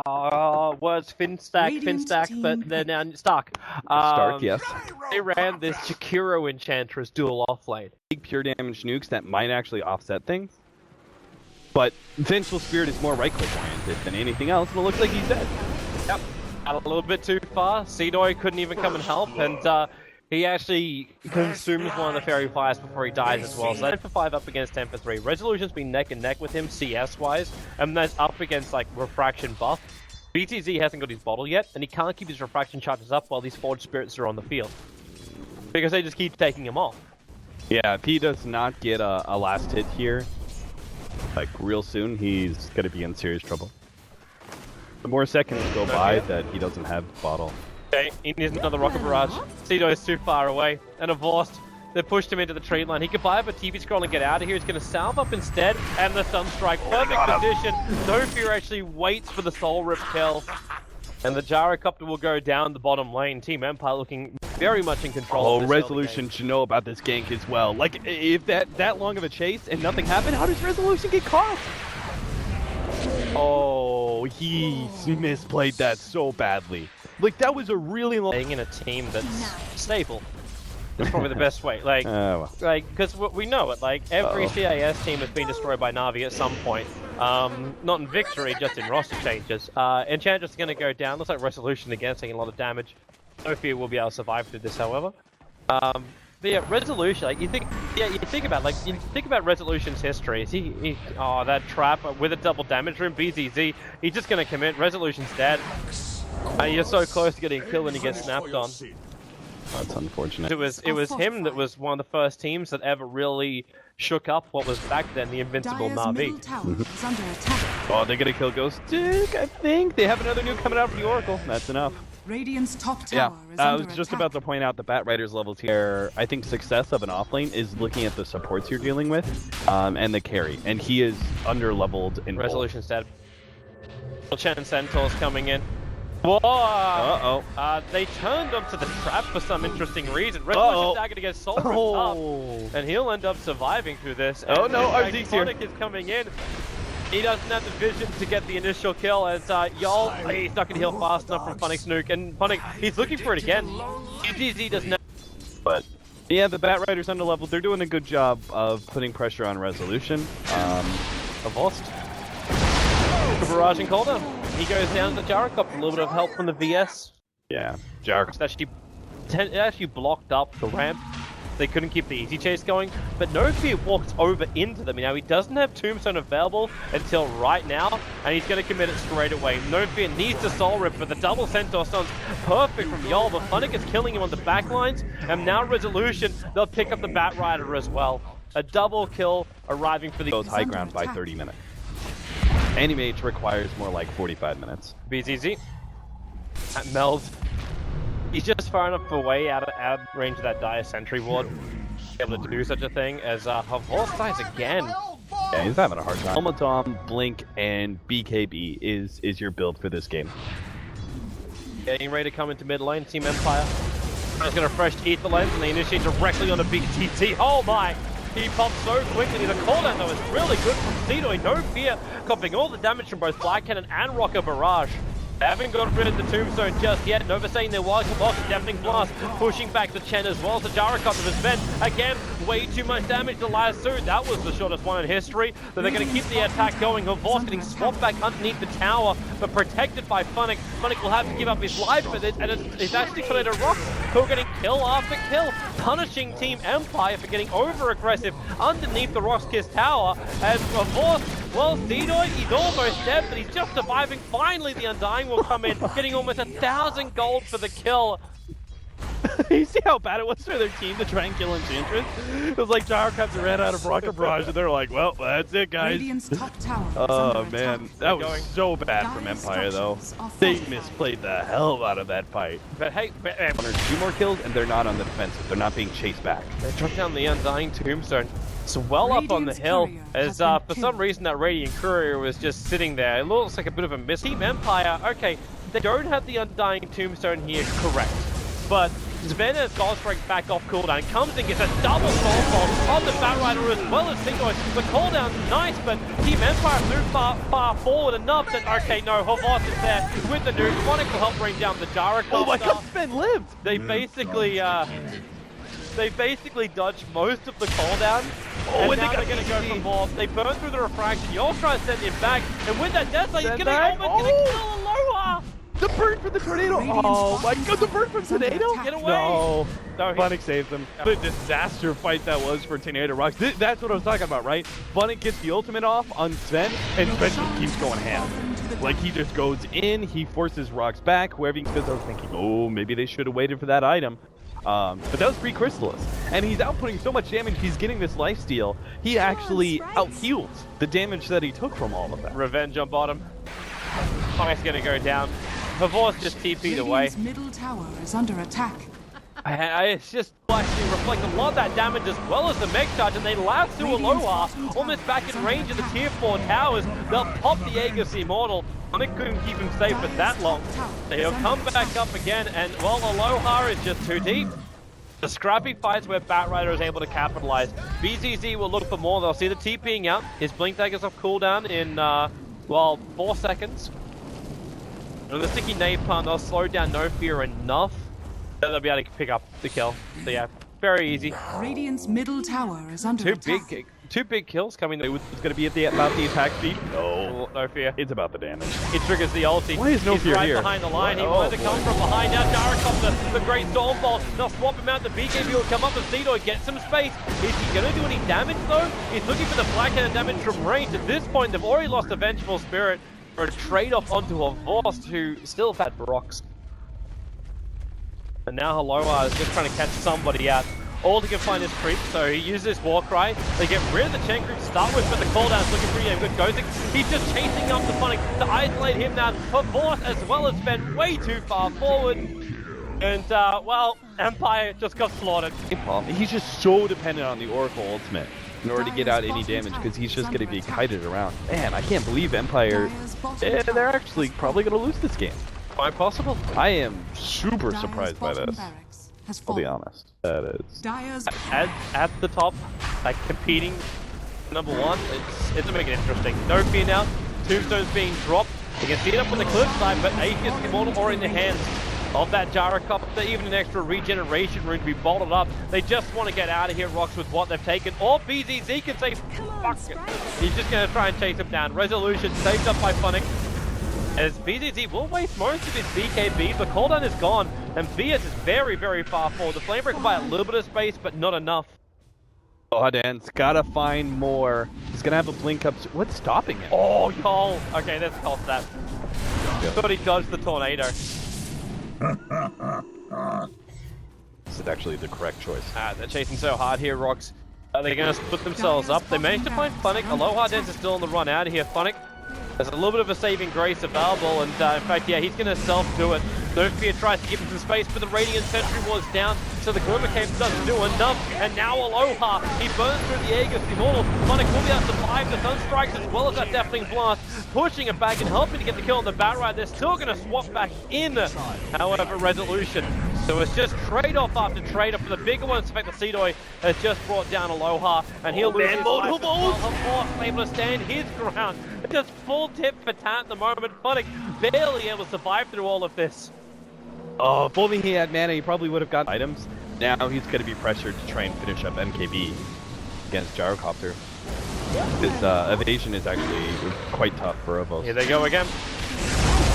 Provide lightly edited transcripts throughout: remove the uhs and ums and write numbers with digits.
was Finstack, but they're now Stark. Stark, yes. They ran this Jakiro Enchantress dual offlane. Big pure damage nukes that might actually offset things. But Vengeful Spirit is more right-click oriented than anything else, and it looks like he's dead. Yep. Got a little bit too far. Seedoy couldn't even come and help, and he actually consumes one of the Fairy Fires before he dies as well. So 10 for 5 up against 10 for 3. Resolution's been neck and neck with him CS-wise, and that's up against like Refraction buff. BTZ hasn't got his bottle yet, and he can't keep his Refraction charges up while these Forged Spirits are on the field. Because they just keep taking him off. Yeah, if he does not get a last hit here, like real soon, he's going to be in serious trouble. The more seconds go by that he doesn't have the bottle. Okay, he needs another Rocket Barrage. Cedo is too far away. And a Vorst, they pushed him into the tree line. He could buy up a TV scroll and get out of here. He's going to salve up instead, and the Sunstrike. Perfect position. No Fear actually waits for the Soul Rip kill. And the Gyrocopter will go down the bottom lane. Team Empire looking very much in control. Oh, Resolution should know about this gank as well. Like, if that long of a chase and nothing happened, how does Resolution get caught? Oh, he misplayed that so badly. Like, that was a really long... Playing in a team that's stable. That's probably the best way. Like, because we know it. Like, every CIS team has been destroyed by Na'Vi at some point. Not in victory, just in roster changes. Enchantress is going to go down. Looks like Resolution again, taking a lot of damage. No Fear will be able to survive through this, however. But yeah, Resolution. Like, you think about Resolution's history. Is he that trap with a double damage room, BZZ. He's just going to commit. Resolution's dead. You're so close to getting killed and you get snapped on. That's unfortunate. It was him that was one of the first teams that ever really shook up what was back then the invincible Na'Vi. Oh, they're gonna kill Ghost Duke, I think. They have another nuke coming out from the Oracle. That's enough. Radiant's top tower is I under was just attack. about to point out the Bat Rider's levels here. I think success of an offlane is looking at the supports you're dealing with, and the carry. And he is under-leveled in Resolution's dead. Chen Centaur's coming in. Whoa! They turned onto the trap for some interesting reason. Resolution's dagger to get soul ripped up, and he'll end up surviving through this. Oh no, RZ's here. Sonic is coming in. He doesn't have the vision to get the initial kill as Y'all, he's not going to heal fast enough from Funnick's nuke, and Funnick, he's looking for it again. GG doesn't have... But, yeah, the Bat Rider's underleveled. They're doing a good job of putting pressure on Resolution. A Vorst. Barrage and Cooldown. He goes down to the Gyrocopter. A little bit of help from the VS. Yeah, Gyrocopter. It actually blocked up the ramp. They couldn't keep the easy chase going, but No Fear walked over into them. Now, he doesn't have Tombstone available until right now, and he's going to commit it straight away. No Fear needs to Soul Rip, but the double Centaur Sun's perfect from Y'all, but Funnick is killing him on the backlines, and now Resolution, they'll pick up the Bat Rider as well. A double kill arriving for the... Goes high ground by 30 minutes. Animate requires more like 45 minutes. BZZ. At Meld. He's just far enough away out of range of that Dire Sentry ward to be able to do such a thing as Havorst dies again. Yeah, he's having a hard time. Helmatom, Blink, and BKB is your build for this game. Getting ready to come into mid lane, Team Empire. He's going to fresh Ether Lens and they initiate directly on the BTT. Oh my! He pops so quickly. The cooldown though is really good from Cedo. No Fear, copying all the damage from both Black Cannon and Rocket Barrage. They haven't got rid of the Tombstone just yet. Nova saying they're wild to block, Deafening Blast, pushing back the Chen as well. So Gyrocopter is bent. Again, way too much damage to Lasso. That was the shortest one in history. So they're going to keep the attack going. Havorst getting swapped back underneath the tower, but protected by Funnick. Funnick will have to give up his life for this, and it's actually Tornado ROX who are getting kill after kill, punishing Team Empire for getting over-aggressive underneath the ROX Kiss tower. As Havorst, well, Cedoid, he's almost dead, but he's just surviving. Finally, the Undying will come in, getting almost 1,000 gold for the kill. You see how bad it was for their team to try and kill Enchantress? It was like Gyrocopter ran out of Rocket Barrage, and they're like, well, that's it, guys. Radiant's top tower Oh, man. That was so bad from Empire, though. They misplayed the hell out of that fight. But hey, One or two more kills, and they're not on the defensive. They're not being chased back. they took down the Undying Tombstone. It's well up on the hill, as for some reason that Radiant Courier was just sitting there. It looks like a bit of a miss. Team Empire, okay, they don't have the Undying Tombstone here, correct. But Sven has God's Strength back off cooldown, comes in, gets a double soulfall on the Batrider as well as Singoy. The cooldown's nice, but Team Empire moved far forward enough that, okay, no, Havos is there with the nuke. Phonic will help bring down the Jara. Oh my god, Sven lived! They basically dodged most of the cooldown. Oh, and now they're going to go for more. They burn through the refraction. You'll try to send him back, and with that death, he's going to almost kill Aloha. The bird from the tornado! Oh my god, the bird from tornado! Get away! No, No, Phonic saved them. What a disaster fight that was for Tornado ROX. That's what I was talking about, right? Phonic gets the ultimate off on Sven, and Sven just keeps going ham. Like, he just goes in, he forces ROX back, whoever he goes. I was thinking, oh, maybe they should have waited for that item. But that was pretty Chrysalis. And he's outputting so much damage, he's getting this lifesteal. He actually out-heals the damage that he took from all of that. Revenge on bottom. Phonic's going to go down. Havos just TP'd away. Radiant's middle tower is under attack. It's just actually reflect a lot of that damage as well as the mech charge, and they lasso Aloha almost back in range of the tier 4 towers. They'll pop the Aegis Immortal. Phonic couldn't keep him safe for that long. They'll come back up again, and well, Aloha is just too deep. The scrappy fights where Batrider is able to capitalize. BZZ will look for more. They'll see the TPing out. His Blink Dagger's off cooldown in, well, 4 seconds. And the sticky napalm, they'll slow down No Fear enough that they'll be able to pick up the kill. So yeah, very easy. Radiant's middle tower is under attack. Two big kills coming. It's going to be about the attack speed? No. No Fear. It's about the damage. It triggers the ulti. Why is No He's Fear right here? behind the line. He wanted to come from behind. Now Jara the great Stormfall. They'll swap him out. The BKB will come up and Cedo get some space. Is he going to do any damage though? He's looking for the Blackhanded damage from range. At this point, they've already lost the Vengeful Spirit for a trade-off onto a Vorst who still had ROX. And now Aloha is just trying to catch somebody out. All he can find is creep, so he uses his war cry. They get rid of the chain creep to start with, but the cooldown's looking pretty damn good. Ghosting, he's just chasing up the Phonic to isolate him now. Havos as well as been way too far forward. And, well, Empire just got slaughtered. He's just so dependent on the Oracle ultimate in order to get out any damage, because he's just going to be kited around. Man, I can't believe Empire, they're actually probably going to lose this game. Quite possible. I am super surprised by this. I'll be honest. That is. At the top, like competing number one, it's making it interesting. No Fear now, Tombstone's being dropped. You can see it up on the cliffside, but Aegis Immortal are in the hands of that Gyrocopter. Even an extra regeneration rune to be bolted up. They just want to get out of here, ROX, with what they've taken. Or BZZ can say, fuck it. He's just going to try and chase him down. Resolution saved up by Phonic. As BZZ will waste most of his BKB, the cooldown is gone, and BS is very, very far forward. The Flamebreaker will buy a little bit of space, but not enough. Alohadance gotta find more. He's gonna have a blink up. What's stopping him? Oh, Cole. Okay, that's Cole that. Thought he dodged the tornado. This is actually the correct choice. They're chasing so hard here, ROX. They're gonna split themselves up. They managed to find Phonic. Alohadance is still on the run out of here. Phonic. There's a little bit of a saving grace available, and in fact, yeah, he's going to self-do it. No Fear tries to give him some space, but the Radiant Sentry was down, so the Glimmer Cape doesn't do enough, and now Aloha, he burns through the Aegis Immortal. Phonic will be able to survive the Sunstrikes as well as that Deafening Blast, pushing it back and helping to get the kill on the Batrider. They're still going to swap back in, however, Resolution. So it's just trade-off after trade-off for the bigger ones. In fact, the Cedoy has just brought down Aloha, and he'll lose his life. Havos able to stand his ground. Just full tip for Tat at the moment. Phonic barely able to survive through all of this. Oh, if only he had mana, he probably would have got items. Now he's going to be pressured to try and finish up MKB against Gyrocopter. His evasion is actually quite tough for Avos. Here they go again.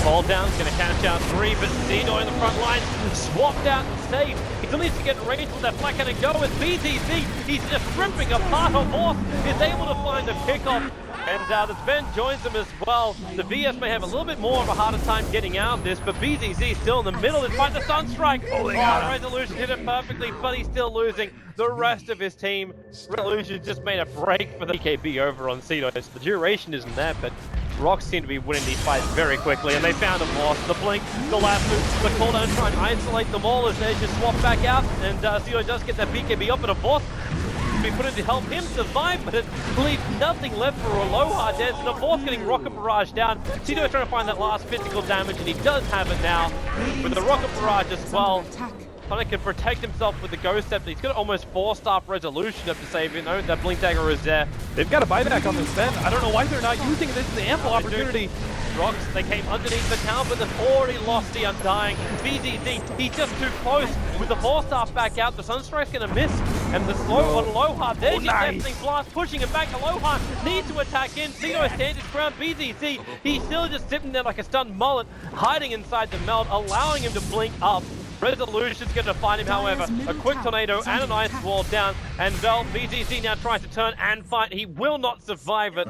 Fall down, going to catch out 3, but Zeno in the front line, swapped out and saved. He still needs to get in range with that flank and go with BZZ. He's just ripping apart Havos, is able to find the pickoff. And the Sven joins him as well. The VS may have a little bit more of a harder time getting out of this, but BZZ still in the middle despite the Sunstrike. Resolution hit it perfectly, but he's still losing. The rest of his team, Resolution just made a break for the BKB over on Cedo. So the duration isn't there, but ROX seem to be winning these fights very quickly, and they found him lost. The blink, the last move, the cooldown, try and isolate them all as they just swap back out, and Cedo does get that BKB up, and a boss be put in to help him survive, but it leaves nothing left for Alohadance, and of course getting Rocket Barrage down. Cedo is trying to find that last physical damage, and he does have it now with the Rocket Barrage as well. Funny can protect himself with the Ghost Scepter. He's got almost 4-star resolution up to save, you know, that Blink Dagger is there. They've got a buyback on this Sven. I don't know why they're not using it. This is an ample opportunity. ROX, they came underneath the tower, but they've already lost the Undying. BZZ, he's just too close. With the 4-star back out, the Sunstrike's going to miss. And the slow on Aloha, there's your Deafening Blast, pushing him back. Aloha needs to attack in. Cito stands his ground. BZZ, he's still just sitting there like a stunned mullet, hiding inside the meld, allowing him to blink up. Resolution's going to find him, however. A quick tornado and an ice wall down. And Vel, BZZ now tries to turn and fight. He will not survive it.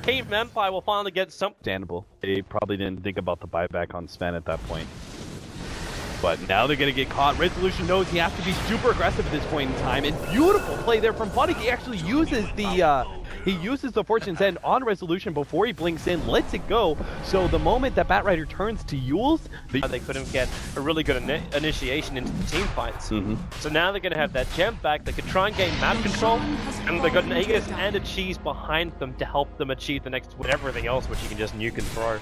Team Empire will finally get some. Understandable. They probably didn't think about the buyback on Sven at that point. But now they're going to get caught. Resolution knows he has to be super aggressive at this point in time. And beautiful play there from Funny. He actually uses the Fortune's End on Resolution before he blinks in, lets it go. So the moment that Batrider turns to Yules, they couldn't get a really good initiation into the team fights. So now they're going to have that gem back. They could try and gain map control, and they've got an Aegis and a Cheese behind them to help them achieve the next with everything else, which you can just nuke and throw.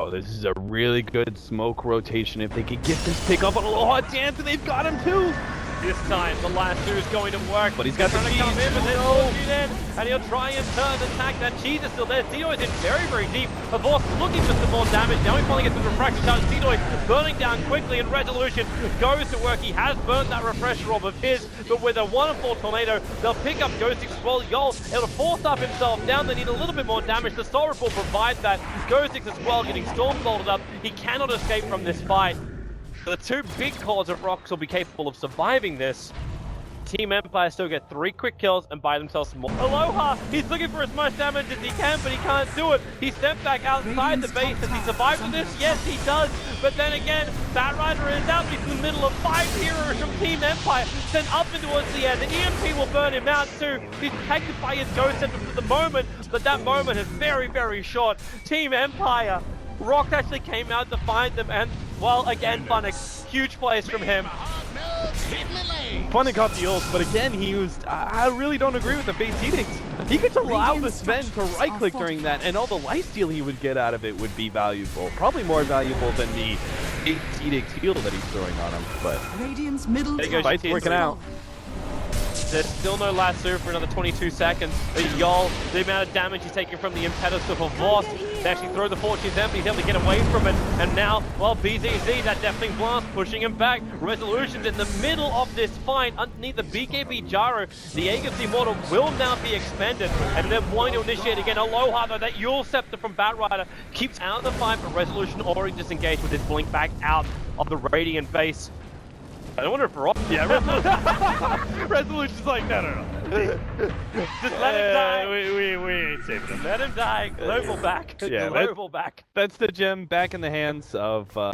Oh, this is a really good smoke rotation. If they could get this pick up on Alohadance, and they've got him too. This time, the last two is going to work. But he's got the cheese. Come in, but then in, and he'll try and turn and attack. That cheese is still there. Cito is in very, very deep. Avos looking for some more damage. Now he finally gets the refraction charge. Cito burning down quickly, and Resolution goes to work. He has burned that refresher orb of his, but with a 1-4 tornado, they'll pick up Ghost Six as well. Yol, able to force up himself down. They need a little bit more damage. The Soul Rip will provide that. Ghost Six as well, getting Storm bolted up. He cannot escape from this fight. The two big cores of ROX will be capable of surviving this. Team Empire still get 3 quick kills and buy themselves some more. Aloha, he's looking for as much damage as he can, but he can't do it. He stepped back outside the base. Does he survive with this? Yes, he does. But then again, Batrider is out. He's in the middle of 5 heroes from Team Empire, sent up and towards the air. The EMP will burn him out too. He's protected by his Ghost Scepter for the moment, but that moment is very, very short. Team Empire, ROX actually came out to find them, and well, again, Funix, huge plays from him. Funix got the ult, but again, he used. I really don't agree with the base edicts. He could allow the Sven to right-click during that, and all the lifesteal he would get out of it would be valuable. Probably more valuable than the base edict heal that he's throwing on him. But Radiant's middle tower fight's working out. There's still no lasso for another 22 seconds. But Yol, the amount of damage he's taking from the impediment of Voss, they actually throw the Fortune's End, he's able to get away from it. And now, well, BZZ, that Deafening Blast, pushing him back. Resolution's in the middle of this fight, underneath the BKB Gyro. The Aegis Immortal will now be expended, and they're wanting to initiate again. Aloha, though, that Yule Scepter from Batrider keeps out of the fight, but Resolution already disengaged with his blink back out of the Radiant base. I wonder if ROX. Yeah, Resolution's like, no. Just let him die. We ain't saving him. Let him die. Global back. Yeah, global back. That's the gem back in the hands of. Well,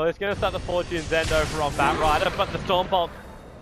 it's going to start the Fortune's End over on Batrider, but the Stormbolt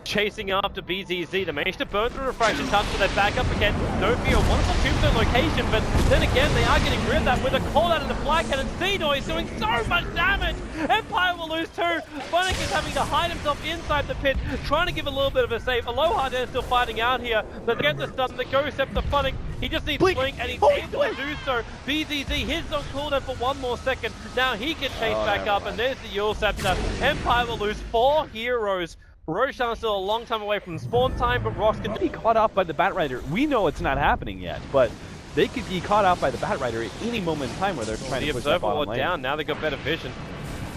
chasing after BZZ. They managed to burn through Refraction Touch, so they're back up again. No fear, a wonderful tombstone location, but then again, they are getting rid of that with a call out of the Flag Cannon. Cito is doing so much damage! Empire will lose too! Funix is having to hide himself inside the pit, trying to give a little bit of a save. Alohadance still fighting out here, but they get the stun, the Ghost Scepter Funix. He just needs Blink, and he's able to do so. BZZ, his on cooldown for 1 more second. Now he can chase back up, and there's the Yule Scepter. Empire will lose 4 heroes. Roshan's still a long time away from spawn time, but ROX can be caught off by the Batrider. We know it's not happening yet, but they could be caught out by the Batrider at any moment in time where they're trying to push that bottom lane. Down. Now they've got better vision.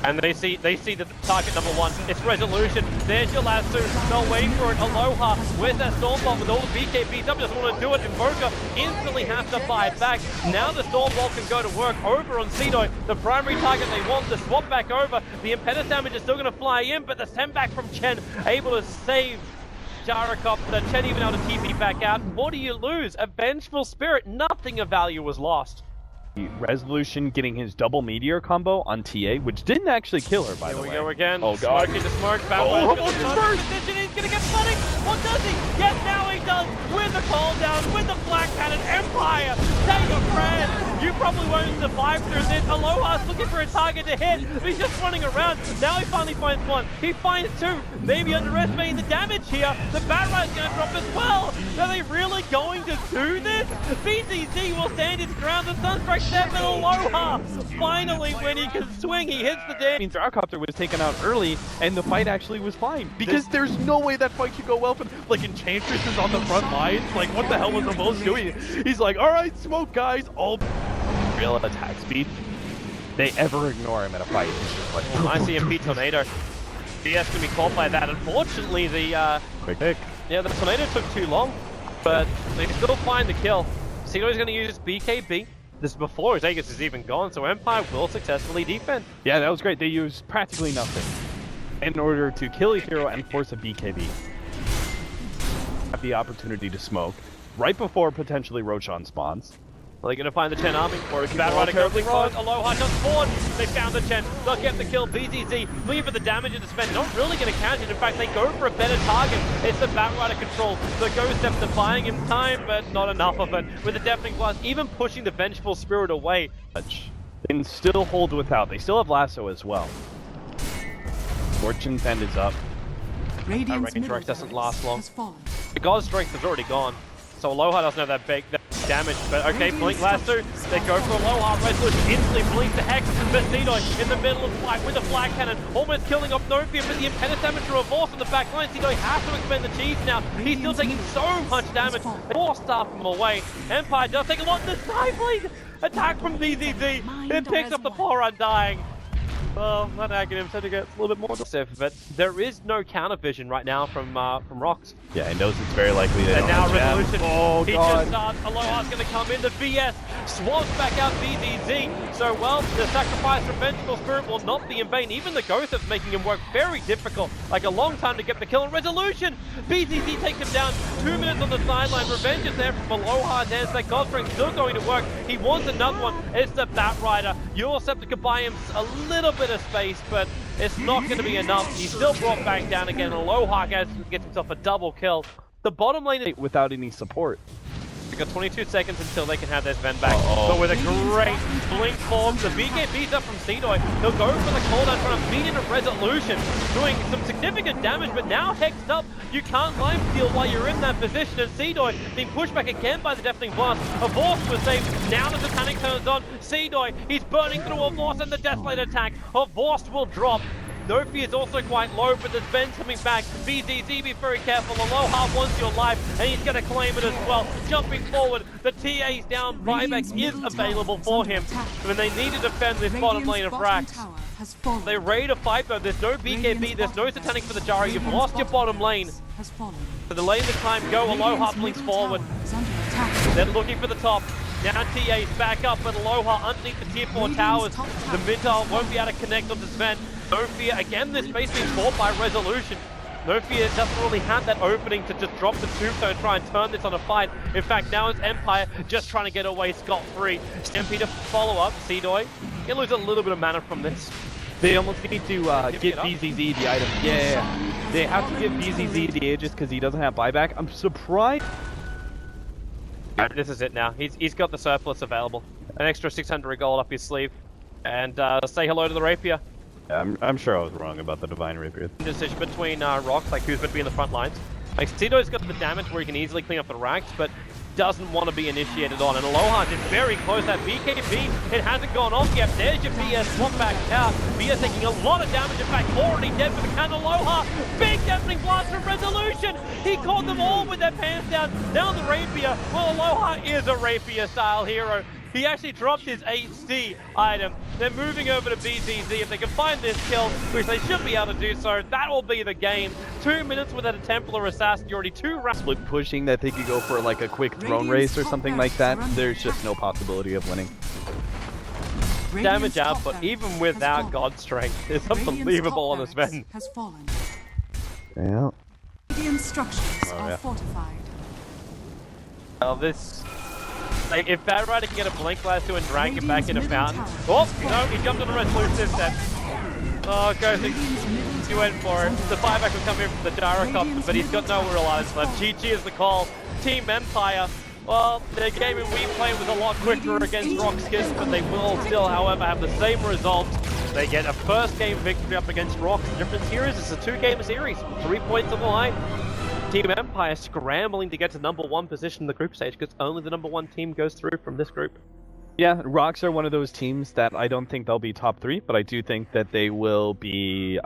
And they see the target number 1. It's Resolution. There's your lasso. They're waiting for it. Aloha. Where's that Stormbolt with all the BKBs up? Just want to do it. Invoker instantly has to fight back. Now the Stormbolt can go to work over on Cito. The primary target they want to swap back over. The impediment damage is still going to fly in, but the send back from Chen able to save Jarakop. Chen even able to TP back out. What do you lose? A Vengeful Spirit. Nothing of value was lost. Resolution getting his double meteor combo on TA, which didn't actually kill her, by the way. Here we go again. Oh god. Smoke into smoke. He's gonna get flooding? What does he? Yes, now he does! With the call down, with the Black Cannon Empire! Take a friend! You probably won't survive through this. Aloha's looking for a target to hit. He's just running around. Now he finally finds one. He finds two. Maybe underestimating the damage here. The Batride's gonna drop as well. Are they really going to do this? BZZ will stand his ground. The Sunstrike step and Aloha! Finally, when he can swing, he hits the damage. Means Gyrocopter was taken out early, and the fight actually was fine. Because there's no way that fight should go well for them. Like, Enchantress is on the front lines. Like, what the hell was the most doing? He's like, alright, smoke, guys. All real attack speed. They ever ignore him in a fight. It's just like, I see MP Tornado. BS can be caught by that. Unfortunately, the quick pick. Yeah, the Tornado took too long, but they still find the kill. Cedo's going to use his BKB. This is before his Aegis is even gone, so Empire will successfully defend. Yeah, that was great. They used practically nothing in order to kill a hero and force a BKB. Have the opportunity to smoke right before potentially Roshan spawns. Are they going to find the Chen army? Or is Batrider terribly close? Aloha jumps forward. They found the Chen. They'll get the kill. BZZ looking for the damage in the spend. Not really going to catch it. In fact, they go for a better target. It's the Batrider control. The Ghost Steps are buying him time, but not enough of it. With the Deafening Blast, even pushing the Vengeful Spirit away. They can still hold without. They still have Lasso as well. Fortune Fend is up. Radiant's Rage Strike doesn't last long. has fallen. The God's Strength is already gone. So Aloha doesn't have that big damage, but okay, Blink Lasso, they go for Aloha, Resolution instantly blinks the Hex, but Cedo in the middle of the fight with the Flag Cannon, almost killing off Novia, but the Impetus damage to Revorce on the back line. Cedo has to expend the cheese now. He's still taking so much damage. Four staff him away. Empire does take a lot. The Skyblade attack from BZZ. It picks up the poor Undying. Well, that Aghanim tend to get a little bit more aggressive, but there is no counter vision right now from ROX. Yeah, he knows it's very likely they And don't now have Resolution, Oh, he God. just starts, Aloha's going to come in, the VS swamps back out BZZ. So, well, the sacrifice from Vengeful Spirit will not be in vain. Even the Ghost is making him work very difficult, like a long time to get the kill. And Resolution, BZZ takes him down, 2 minutes on the sideline. Revenge is there from Alohadance. That God Strength still going to work. He wants another one. It's the Batrider. Euroscepter could buy him a little bit of space, but it's not going to be enough. He's still brought back down again. Aloha gets himself a double kill. The bottom lane is without any support. They've got 22 seconds until they can have their Sven back. Uh-oh. But with a great blink form, the BKB's up from Cedo. He'll go for the cooldown, trying to beat into Resolution, doing some significant damage, but now hexed up. You can't line steal while you're in that position, and Cedo being pushed back again by the Deafening Blast. Avorce was saved. Now the Satanic turns on. Cedo, he's burning through Avorce and the Deathblade attack. Avorce will drop. Nofi is also quite low, but there's Ben coming back. BZZ, be very careful. Aloha wants your life, and he's going to claim it as well. Jumping forward, the TA's down. Buyback is available for him. When they need to defend this bottom lane of ROX. They ready to fight though. There's no BKB, there's no Satanic for the Jari. You've lost your bottom lane. So the lane this time go. Aloha blinks forward. They're looking for the top. Now TA's back up, but Aloha underneath the tier 4 towers. The mid tower won't be able to connect on the Sven. Nofia, again, this space being fought by Resolution. Nofia doesn't really have that opening to just drop the tombstone and try and turn this on a fight. In fact, now it's Empire just trying to get away scot-free. MP to follow up. Cedoy can lose a little bit of mana from this. They almost need to give BZZ the item. Yeah. They have to give BZZ the Aegis because he doesn't have buyback. I'm surprised. This is it now. He's got the surplus available. An extra 600 gold up his sleeve. And say hello to the Rapier. I'm sure I was wrong about the Divine Rapier. Decision between ROX, like who's going to be in the front lines. Like Cedo's got the damage where he can easily clean up the racks, but doesn't want to be initiated on. And Aloha is very close. That BKB, it hasn't gone off yet. There's your BS swap back out. BS taking a lot of damage. In fact, already dead for the can. Aloha, big deafening blast from Resolution. He caught them all with their pants down. Now the Rapier. Well, Aloha is a Rapier style hero. He actually dropped his HC item. They're moving over to BZZ. If they can find this kill, which they should be able to do so, that will be the game. 2 minutes without a Templar Assassin. You're already 2 rounds. Split pushing that they could go for like a quick throne race or something like that. There's just no possibility of winning. Damage output, even without God Strength, is unbelievable on the Sven. Yeah. Radiant structures are fortified. Well, this... Like, if Batrider can get a Blink Lasso and drag him back into Fountain... Oh, no, he jumped on the Resolution instead. Oh, Ghosting. He went for it. The buyback would come in from the gyrocopter, but he's got no real lives left. GG is the call. Team Empire, well, their game in WePlay was a lot quicker against ROX, but they will still, however, have the same result. They get a first game victory up against ROX. The difference here is it's a 2-game series, 3 points on the line. Team Empire scrambling to get to #1 position in the group stage because only the #1 team goes through from this group. Yeah, ROX are one of those teams that I don't think they'll be top 3, but I do think that they will be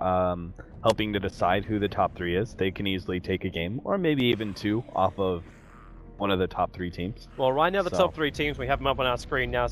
helping to decide who the top 3 is. They can easily take a game, or maybe even 2, off of one of the top 3 teams. Well, right now the top 3 teams, we have them up on our screen now.